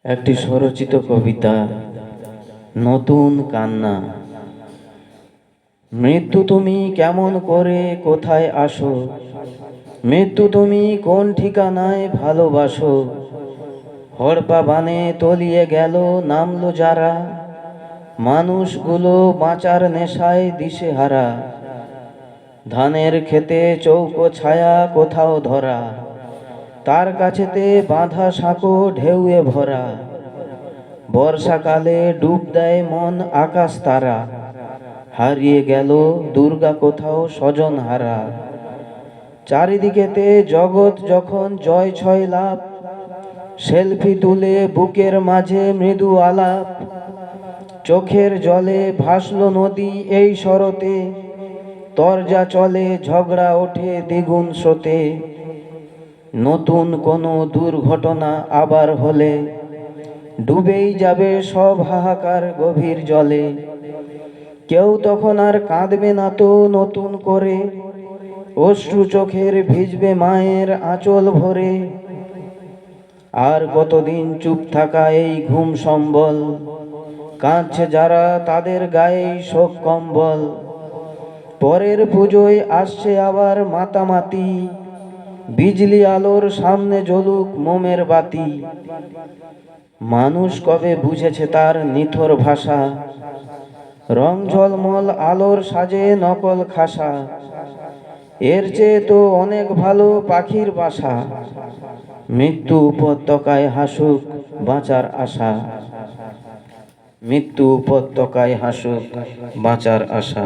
একটি স্বরচিত কবিতা, নতুন কান্না। মৃত্যু তুমি কেমন করে কোথায় আসো, মৃত্যু তুমি কোন ঠিকানায় ভালোবাসো। হড়পা বানে তলিয়ে গেল নামলো যারা, মানুষগুলো বাঁচার নেশায় দিশেহারা। ধানের খেতে চৌকো ছায়া কোথাও ধরা, তার কাছেতে বাঁধা সাঁকো ঢেউয়ে ভরা। বর্ষাকালে ডুব দেয় মন আকাশ তারা, হারিয়ে গেল দুর্গা কোথাও স্বজন হারা। চারিদিকেতে জগৎ যখন জয় ছয় লাভ, সেলফি তুলে বুকের মাঝে মৃদু আলাপ। চোখের জলে ভাসলো নদী এই শরতে, তরজা চলে ঝগড়া ওঠে দ্বিগুণ স্রোতে। নতুন কোনো দুর্ঘটনা আবার হলে, ডুবেই যাবে সব হাহাকার গভীর জলে। কেউ তখন আর কাঁদবে না তো নতুন করে, অশ্রু চোখের ভিজবে মায়ের আঁচল ভরে। আর কতদিন চুপ থাকা এই ঘুম সম্বল, কাঁদছে যারা তাদের গায়েই শোক কম্বল। পরের পুজোয় আসছে আবার মাতামাতি, বিজলি আলোর সামনে জ্বলুক মোমের বাতি। মানুষ কবে বুঝেছে তার নিথর ভাষা, রং ঝলমল আলোর সাজে নকল খাসা। এর চেয়ে তো অনেক ভালো পাখির বাসা, মৃত্যু উপত্যকায় হাসুক বাঁচার আশা। মৃত্যু উপত্যকায় হাসুক বাঁচার আশা।